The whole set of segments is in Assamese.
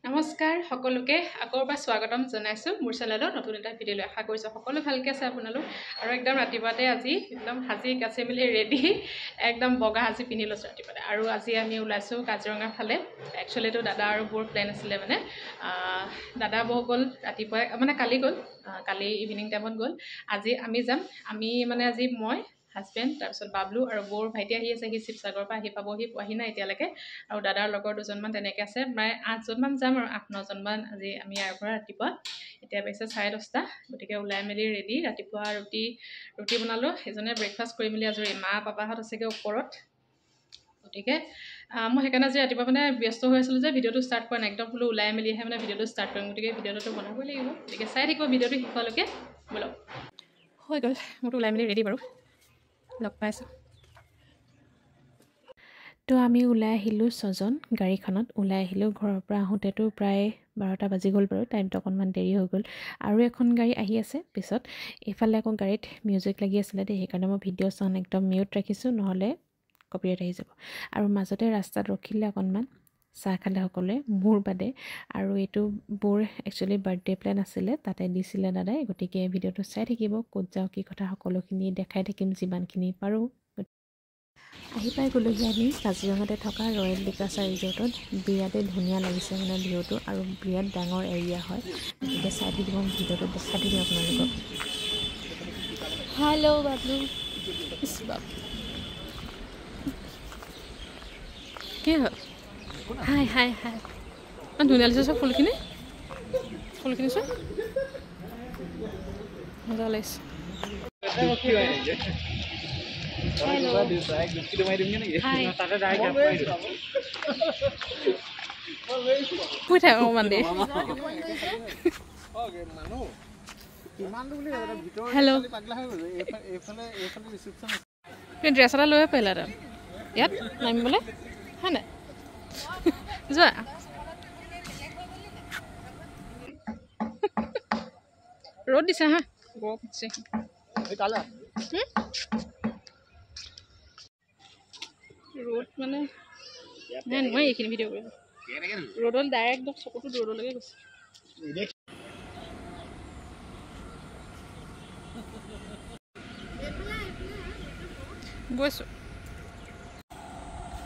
নমস্কাৰ সকলোকে আকৌবাৰ স্বাগতম জনাইছো মোৰ চেনেলত নতুন এটা ভিডিঅ' লৈ আশা কৰিছো সকলো ভালকে আছে আপোনালোক আৰু একদম ৰাতিপুৱাতে আজি একদম হাজি কাছে মিলি ৰেডি একদম বগা হাজি পিন্ধি লৈছো ৰাতিপুৱাতে আৰু আজি আমি ওলাইছো কাজিৰঙা ফালে একচুয়ালি তো দাদা আৰু বৰ প্ল্যান আছিলে মানে দাদা বৌ গ'ল ৰাতিপুৱা মানে কালি গ'ল কালি ইভিনিং টাইমত গ'ল আজি আমি যাম আমি মানে আজি মই হাজবেণ্ড তাৰপিছত বাবলু আৰু বৰ ভাইটি আহি আছে সি শিৱসাগৰৰ পৰা আহি পাবহি পোৱাহি নাই এতিয়ালৈকে আৰু দাদাৰ লগৰ দুজনমান তেনেকৈ আছে প্ৰায় 8জনমান যাম আৰু 8-9জনমান আজি আমি ইয়াৰ পৰা ৰাতিপুৱা এতিয়া পাইছে 10:30 গতিকে ওলাই মেলি ৰেডি ৰাতিপুৱা ৰুটি বনালোঁ এজনে ব্ৰেকফাষ্ট কৰি মেলি আজৰি মা পাপাহঁত আছেগৈ ওপৰত গতিকে মই সেইকাৰণে আজি ৰাতিপুৱা মানে ব্যস্ত হৈ আছিলোঁ যে ভিডিঅ'টো ষ্টাৰ্ট কৰা নাই একদম বোলো ওলাই মেলিহে মানে ভিডিঅ'টো ষ্টাৰ্ট কৰিম গতিকে ভিডিঅ'টো বনাবই লাগিব গতিকে চাই থাকিব ভিডিঅ'টো শেষলৈকে ব'লক হৈ গ'ল মোৰতো ওলাই মেলি ৰেডি বাৰু লগ পাইছোঁ তো আমি ওলাই আহিলোঁ 6জন গাড়ীখনত ওলাই আহিলোঁ ঘৰৰ পৰা আহোঁতেতো প্ৰায় 12টা বাজি গ'ল বাৰু টাইমটো অকণমান দেৰি হৈ গ'ল আৰু এখন গাড়ী আহি আছে পিছত এইফালে আকৌ গাড়ীত মিউজিক লাগি আছিলে দেই সেইকাৰণে মই ভিডিঅ' চাউণ্ড একদম মিউট ৰাখিছোঁ নহ'লে কপিৰাইট আহি যাব আৰু মাজতে ৰাস্তাত ৰখিলে অকণমান চাহ খালে সকলোৱে মোৰ বাদে আৰু এইটো বৰ একচুৱেলি বাৰ্থডে প্লেন আছিলে তাতে দিছিলে দাদাই গতিকে ভিডিঅ'টো চাই থাকিব ক'ত যাওঁ কি কথা সকলোখিনি দেখাই থাকিম যিমানখিনি পাৰোঁ আহি পাই গ'লোহি আমি কাজিৰঙাতে থকা ৰয়েল ডিকাছা ৰিজৰ্টত বিৰাটেই ধুনীয়া লাগিছে মানে ভিউটো আৰু বিৰাট ডাঙৰ এৰিয়া হয় গতিকে চাই থাকিব ভিডিঅ'টো দেখাই দিম আপোনালোকক হেল্ল' বাবলু কি হ'ল হাই হাই হাই ধুনীয়া লাগিছে চব ফুলখিনি চব মজা লাগিছে হেল্ল' ড্ৰেছ এটা লৈ পাৰিলা তাত ইয়াত নামিবলৈ হয় নাই যোৱা ৰ'দ দিছে হা গৰম দিছে ৰ'দ মানে নাই নোৱাৰি এইখিনি ভিডিঅ' কৰিব ৰ'দত ডাইৰেক্ট একদম চকুটো ৰ'দলৈকে গৈছে গৈছোঁ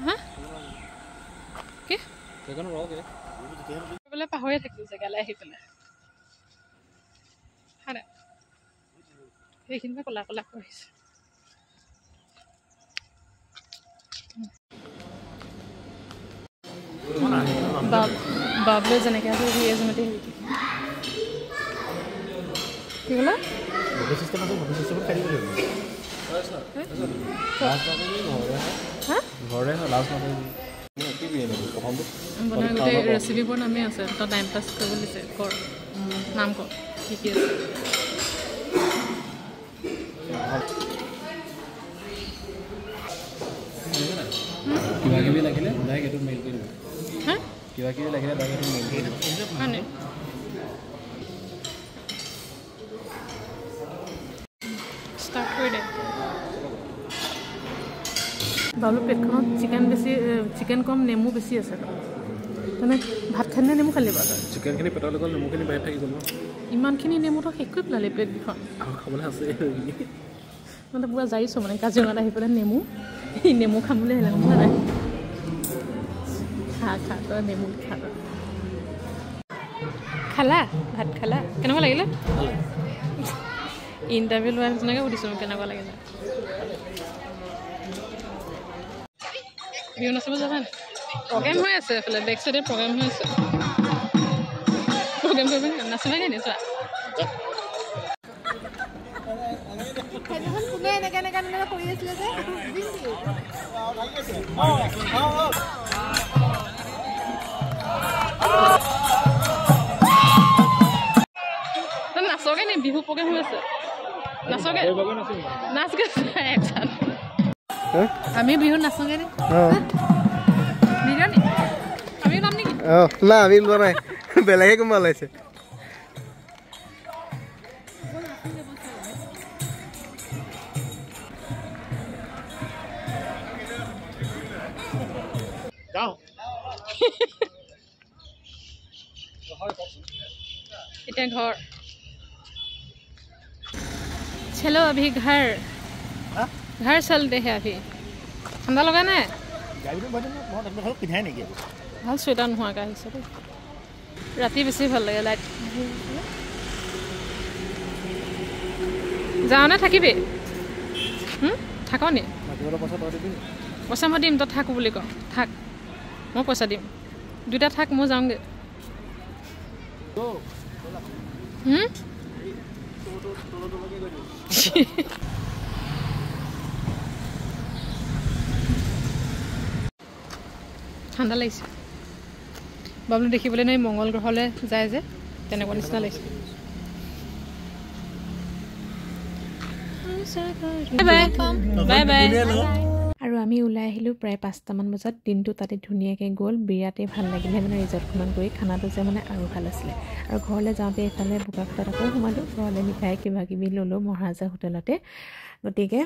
হা কি বোলে পাহৰিয়ে থাকিলোঁ জেগালৈ আহি পেলাই হয় সেইখিনিতে ক'লা ক'লা কৰিছে বাবলু যেনেকৈ আছে সি এজনতে কি ক'লা গোটেই ৰেচিপিবোৰ নামেই আছে তই টাইম পাছ কৰিব দিছে কৰ নাম কৰ কি কি আছে কিবা কিবি লাগিলে ডাইৰেক্ট এইটো মেইল কৰি দিব হা কিবা কিবি লাগিলে ডাইৰেক্ট এইটো মেইল কৰি দিব মানে ষ্টাৰ্ট কৰি দে বাবলু প্লেটখনত চিকেন কম নেমু বেছি আছে মানে ভাত খালি নেমু খালি বাৰু চিকেনখিনি পেটৰ লগত নেমুখিনি বাহিৰত থাকি গ'ল ইমানখিনি নেমুটো শেষ কৰি পেলালি প্লেটকেইখন আৰু খাবলৈ আছে মানে পুৰা যাইছোঁ মানে কাজিৰঙাত আহি পেলাই নেমু খাম বুলি আহিলে গম পোৱা নাই খা তই নেমু খা খালা ভাত খালা কেনেকুৱা লাগিলে ইণ্টাৰভিউ লোৱাৰ নিচিনাকৈ সুধিছোঁ কেনেকুৱা লাগিলে বিহু নাচিব যাবা নাই প্ৰগ্ৰেম হৈ আছে এইফালে বেক চাইডে প্ৰগ্ৰেম হৈ আছে প্ৰগ্ৰেম কৰিব নাচিবাগে নি চোৱা নাচকে নি বিহু প্ৰগ্ৰেম হৈ আছে নাচকে নাচ গৈছে আমি বিহু নাচোগে নি আমি নাম নেকি না আমি লোৱা নাই বেলেগে কোনোবা ওলাইছে এতিয়া ঘৰ चलो अभी घर घर चलते हैं अभी ठंडा लगा ना ভাল চুৱেটাৰ নোহোৱাকৈ আহিছে দেই ৰাতি বেছি ভাল লাগে লাইট যাওঁনে থাকিবি থাক নি পইচা মই দিম তই থাকো বুলি কওঁ থাক মই পইচা দিম দুটা থাক মই যাওঁগৈ ঠাণ্ডা লাগিছে বাবলু দেখিবলৈ নাই মংগল গ্ৰহলৈ যায় যে তেনেকুৱা নিচিনা লাগিছে বাই বাই আৰু আমি ওলাই আহিলোঁ প্ৰায় 5টামান বজাত দিনটো তাতে ধুনীয়াকৈ গ'ল বিৰাটেই ভাল লাগিলে মানে ৰিজৰ্টখনত গৈ খানাটো যে মানে আৰু ভাল আছিলে আৰু ঘৰলৈ যাওঁতে এইফালে বোকাখাটত আকৌ সোমালোঁ ঘৰলৈ মিঠাই কিবা কিবি ল'লোঁ মহাৰাজা হোটেলতে গতিকে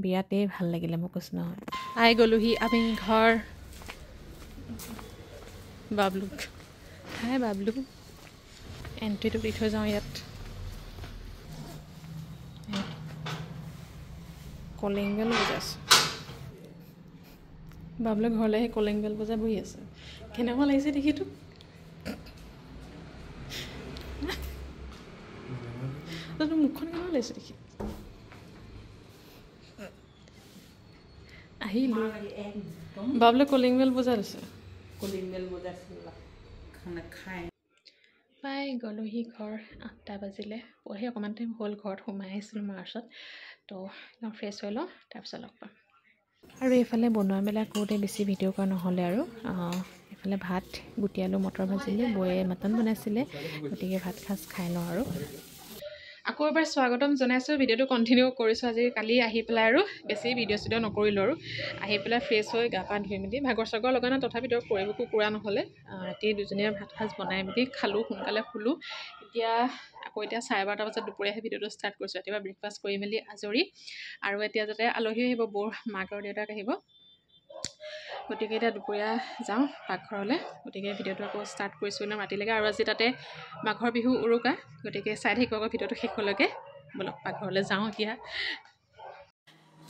বিৰাটেই ভাল লাগিলে মই কৈছোঁ নহয় আই গ'লোহি আমি ঘৰ বাবলুক হাই বাবলু এণ্ট্ৰিটো দি থৈ যাওঁ ইয়াত কলিং বেল বজাইছোঁ বাবলু ঘৰলৈ আহি কলিং বেল বজাই বহি আছে কেনেকুৱা লাগিছে দেখিতো মুখখন কেনেকুৱা লাগিছে দেখি আহিলোঁ বাবলু কলিং বেল বজাই আছে পাই গ'লোহি ঘৰ 8টা বাজিলে পঢ়ি অকণমান টাইম হ'ল ঘৰত সোমাই আহিছিলোঁ মাৰ্চত তো একদম ফ্ৰেছ হৈ লওঁ তাৰপিছত লগ পাম আৰু এইফালে বনোৱা মেলা কৰোঁতে বেছি ভিডিঅ' কৰা নহ'লে আৰু এইফালে ভাত গুটি আলু মটৰ ভাজিলে বৌয়ে মটন বনাইছিলে গতিকে ভাত সাজ খাই লওঁ আৰু আকৌ এবাৰ স্বাগতম জনাইছোঁ ভিডিঅ'টো কণ্টিনিউ কৰিছোঁ আজি কালি আহি পেলাই আৰু বেছি ভিডিঅ' চিডিঅ' নকৰিলোঁ আৰু আহি পেলাই ফ্ৰেছ হৈ গা পা ধুই মেলি ভাগৰ চাগৰ লগা নাই তথাপিতো পৰিবকো কৰা নহ'লে ৰাতি দুজনীয়ে ভাত সাজ বনাই মেলি খালোঁ সোনকালে শুলোঁ এতিয়া আকৌ এতিয়া 12:30 বজাত দুপৰীয়া আহি ভিডিঅ'টো ষ্টাৰ্ট কৰিছোঁ ৰাতিপুৱা ব্ৰেকফাষ্ট কৰি মেলি আজৰি আৰু এতিয়া যাতে আলহী আহিব বৌৰ মাক আৰু দেউতাক আহিব গতিকে এতিয়া দুপৰীয়া যাওঁ পাকঘৰলৈ গতিকে ভিডিঅ'টো আকৌ ষ্টাৰ্ট কৰিছোঁ না ৰাতিলৈকে আৰু আজি তাতে মাঘৰ বিহু উৰুকা গতিকে চাই থাকিব আকৌ ভিডিঅ'টো শেষলৈকে বলক পাকঘৰলৈ যাওঁ এতিয়া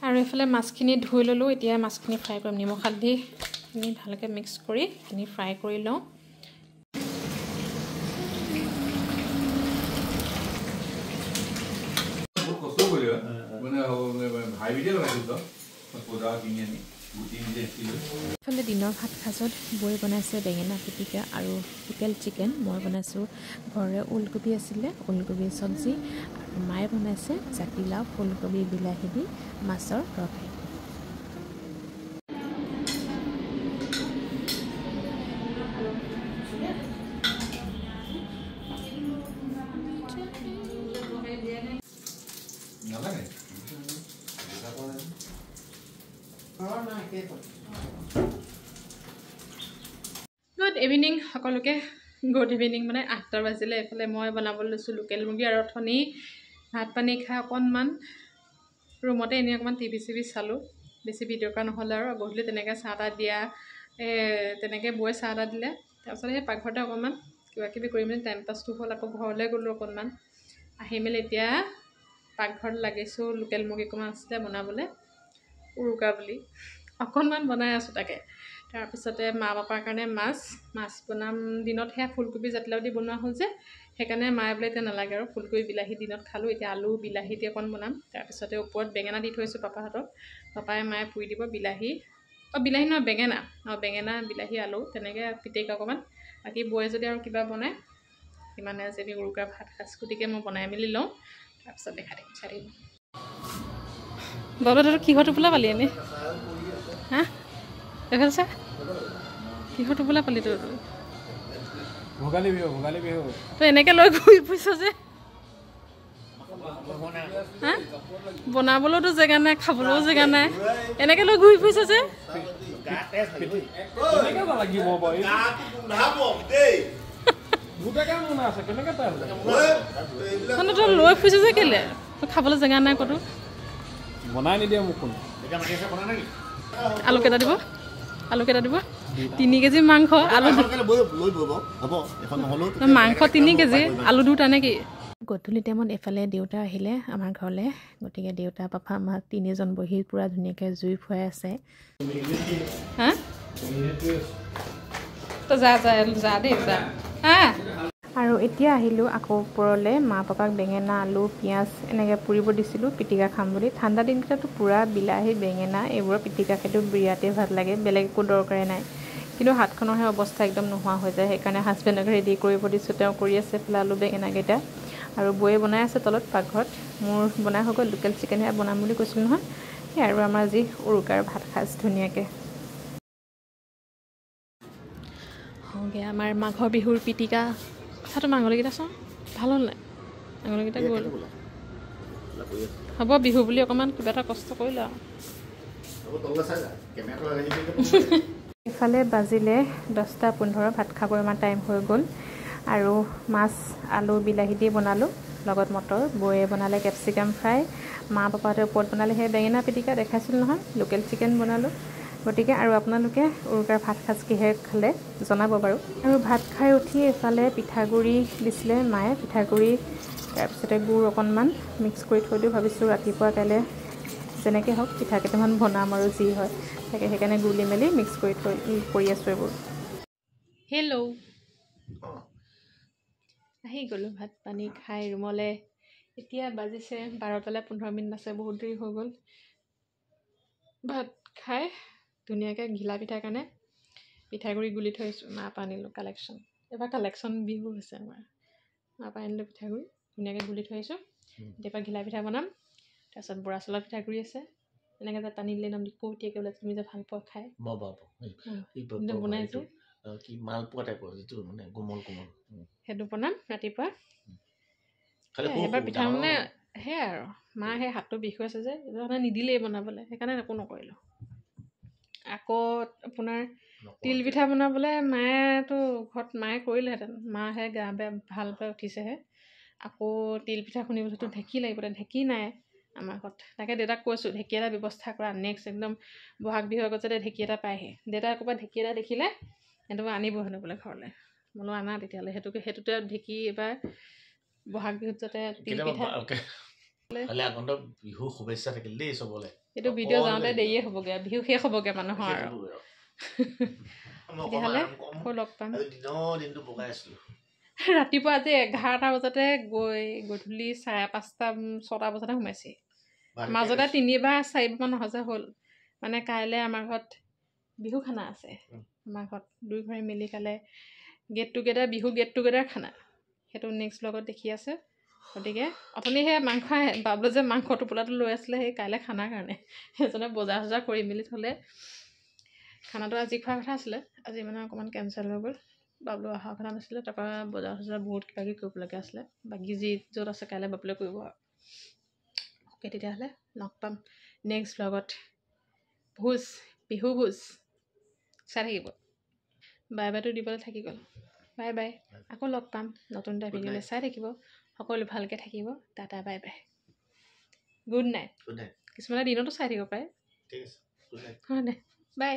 আৰু এইফালে মাছখিনি ধুই ল'লোঁ এতিয়া মাছখিনি ফ্ৰাই কৰিম নিমখ হালধিখিনি ভালকৈ মিক্স কৰি এইখিনি ফ্ৰাই কৰি লওঁ ইফালে দিনৰ ভাত সাজত বৌয়ে বনাইছে বেঙেনা পিটিকা আৰু লোকেল চিকেন মই বনাইছোঁ ঘৰৰে ওলকবি আছিলে ওলকবি চব্জি আৰু মায়ে বনাইছে জাতিলাও ফুলকবি বিলাহী দি মাছৰ তৰকাৰী গুড ইভিনিং সকলোকে গুড ইভিনিং মানে 8টা বাজিলে এইফালে মই বনাবলৈ লৈছোঁ লোকেল মুৰ্গী আৰু অথনি ভাত পানী খাই অকণমান ৰুমতে এনেই অকণমান টিভি চিভি চালোঁ বেছি ভিডিঅ' কৰা নহ'লে আৰু গধূলি তেনেকৈ চাহ তাহ দিয়া তেনেকৈ বৌয়ে চাহ তাহ দিলে তাৰপিছত সেই পাকঘৰতে অকণমান কিবা কিবি কৰি মেলি টাইম পাছটো হ'ল আকৌ ঘৰলৈ গ'লোঁ অকণমান আহি মেলি এতিয়া পাকঘৰত লাগিছোঁ লোকেল মুৰ্গী অকণমান আছিলে বনাবলৈ উৰুকা বুলি অকণমান বনাই আছোঁ তাকে তাৰপিছতে মা পাপাৰ কাৰণে মাছ বনাম দিনত সেয়া ফুলকবি জাতিলাও দি বনোৱা হ'ল যে সেইকাৰণে মায়ে বোলে এতিয়া নালাগে আৰু ফুলকবি বিলাহী দিনত খালোঁ এতিয়া আলু বিলাহী দি অকণ বনাম তাৰপিছতে ওপৰত বেঙেনা দি থৈছোঁ পাপাহঁতক পাপাই মায়ে পুৰি দিব বিলাহী বিলাহী নহয় বেঙেনা বিলাহী আলু তেনেকৈ পিটিকা অকণমান বাকী বৌয়ে যদি আৰু কিবা বনায় সিমানে যদি উৰুকাৰ ভাত সাজ গতিকে মই বনাই মেলি লওঁ তাৰপিছত দেখাই থাকিম চাই থাকিম বাবু দাদা কিহৰ টোপোলা পালি এনেই হা এইফালে চা কিহৰ টোপোলা পালি তোৰ ভোগালী বিহু তই এনেকৈ লৈ ঘূৰি ফুৰিছ যে হা বনাবলৈতো জেগা নাই খাবলৈও জেগা নাই এনেকৈ লৈ ঘূৰি ফুৰিছ যে তই লৈ ফুৰিছ যে কেলে খাবলৈ জেগা নাই ক'তো বনাই নিদিয়ে মোক কোন আলু কেইটা দিব 3 কেজি মাংস আলু মাংস 3 কেজি আলু 2টা নেকি গধূলি টাইমত এফালে দেউতা আহিলে আমাৰ ঘৰলৈ গতিকে দেউতা পাপা আমাক 3জন বহি পুৰা ধুনীয়াকৈ জুই ফুৱাই আছে হা তো যা দেই যা হা আৰু এতিয়া আহিলোঁ আকৌ ওপৰলৈ মা পাপাক বেঙেনা আলু পিঁয়াজ এনেকৈ পুৰিব দিছিলোঁ পিটিকা খাম বুলি ঠাণ্ডা দিনকেইটাতো পূৰা বিলাহী বেঙেনা এইবোৰৰ পিটিকা খাইটো বিৰাটেই ভাল লাগে বেলেগ একো দৰকাৰে নাই কিন্তু হাতখনৰহে অৱস্থা একদম নোহোৱা হৈ যায় সেইকাৰণে হাজবেণ্ডক ৰেডি কৰিব দিছোঁ তেওঁ কৰি আছে পেলা আলু বেঙেনাকেইটা আৰু বৌয়ে বনাই আছে তলত পাকঘৰত মোৰ বনাই হৈ গ'ল লোকেল চিকেনহে বনাম বুলি কৈছিলোঁ নহয় সেই আৰু আমাৰ আজি উৰুকাৰ ভাত সাজ ধুনীয়াকৈ হওঁগৈ আমাৰ মাঘৰ বিহুৰ পিটিকা কথাটো মাংসলৈকেইটা চাওঁ ভাল হ'ল নাই মাংসলৈকেইটা গ'ল হ'ব বিহু বুলি অকণমান কিবা এটা কষ্ট কৰিলে আৰু ইফালে বাজিলে 10:15 ভাত খাবৰ আমাৰ টাইম হৈ গ'ল আৰু মাছ আলু বিলাহী দি বনালোঁ লগত মটৰ বৌয়ে বনালে কেপচিকাম ফ্ৰাই মা পাপাহঁতে ওপৰত বনালে সেই বেঙেনা পিটিকা দেখাইছিলোঁ নহয় লোকেল চিকেন বনালোঁ গতিকে আৰু আপোনালোকে উৰুকাৰ ভাত সাজ কিহেৰে খালে জনাব বাৰু আৰু ভাত খাই উঠি এফালে পিঠাগুড়ি দিছিলে মায়ে পিঠাগুড়ি তাৰপিছতে গুড় অকণমান মিক্স কৰি থৈ দিওঁ ভাবিছোঁ ৰাতিপুৱা কাইলৈ যেনেকৈ হওক পিঠা কেইটামান বনাম আৰু যি হয় তাকে সেইকাৰণে গুলি মেলি মিক্স কৰি আছোঁ এইবোৰ হেল্ল' আহি গ'লোঁ ভাত পানী খাই ৰুমলৈ এতিয়া বাজিছে 12:15 আছে বহুত দেৰি হৈ গ'ল ভাত খাই ধুনীয়াকৈ ঘিলা পিঠাৰ কাৰণে পিঠাগুড়ি গুলি থৈছোঁ মাৰ পৰা আনিলোঁ কালেকশ্যন এবাৰ কালেকশ্যন বিহু হৈছে আমাৰ মাৰ পৰা আনিলোঁ পিঠাগুড়ি ধুনীয়াকৈ গুলি থৈ আহিছোঁ এতিয়াৰ ঘিলা পিঠা বনাম তাৰপিছত বৰা চাউলৰ পিঠাগুড়ি আছে এনেকৈ যে টানি দিলে নাম দি কৌটিয়াকৈ বোলে তুমি যে ভাল পোৱা খাই বনাইছোঁ কি মালপোৱা টাইপৰ যিটো মানে কোমল সেইটো বনাম ৰাতিপুৱা এবাৰ পিঠা মানে সেয়াই আৰু মা সেই হাতটো বিষ হৈ আছে যে এইটো মানে নিদিলেই বনাবলৈ সেইকাৰণে একো নকৰিলোঁ আকৌ আপোনাৰ তিল পিঠা বনাবলৈ মায়েতো ঘৰত মায়ে কৰিলেহেঁতেন মাহে গা বেয়া ভাল পাই উঠিছেহে আকৌ তিল পিঠা খুন্দিবলৈতো ঢেঁকী লাগিব ঢেঁকী নাই আমাৰ ঘৰত তাকে দেউতাক কৈছোঁ ঢেঁকী এটা ব্যৱস্থা কৰা নেক্সট একদম বহাগ বিহুৰ আগত যাতে ঢেঁকী এটা পায়হি দেউতাই ক'ৰবাত ঢেঁকী এটা দেখিলে সেইটো আনিব হেনো বোলে ঘৰলৈ বোলো আনা তেতিয়াহ'লে সেইটোতে ঢেঁকী এবাৰ বহাগ বিহুত যাতে তিল পিঠা বিহু শুভেচ্ছা থাকিল দেই চবলে এইটো ভিডিঅ' যাওঁতে দেৰিয়ে হ'বগৈ বিহু শেষ হ'বগৈ মানুহৰ আৰু তেতিয়াহ'লে আকৌ লগ পাম ৰাতিপুৱা আজি 11টা বজাতে গৈ গধূলি 5:30-6টা বজাতে সোমাইছে মাজতে 3বাৰ 4বাৰমান অহা যোৱা হ'ল মানে কাইলৈ আমাৰ ঘৰত বিহু খানা আছে আমাৰ ঘৰত দুই ঘৰে মিলি কাইলৈ বিহু গেট টুগেডাৰ খানা সেইটো নেক্সট ব্লগত দেখি আছে গতিকে অথনি সেই মাংস বাবলো যে মাংস টোপোলাটো লৈ আছিলে সেই কাইলৈ খানাৰ কাৰণে সেইজনে বজাৰ চজাৰ কৰি মেলি থ'লে খানাটো আজি খোৱাৰ কথা আছিলে আজি মানে অকণমান কেঞ্চেল হৈ গ'ল বাবলো অহাৰ কথা নাছিলে তাৰপৰা বজাৰ চজাৰ বহুত কিবা কিবি কৰিবলগীয়া আছিলে বাকী য'ত আছে কাইলৈ বাবলোৱে কৰিব আৰু অ'কে তেতিয়াহ'লে লগ পাম নেক্সট ব্লগত বিহু ভোজ চাই থাকিব বাই বাইটো দিবলৈ থাকি গ'ল বাই বাই আকৌ লগ পাম নতুন এটা ভিডিঅ'লৈ চাই থাকিব সকলো ভালকৈ থাকিব tata bye bye good night কিছুমানে দিনতো চাই থাকিব পাৰে ঠিক আছে গুড নাইট হয় নাই বাই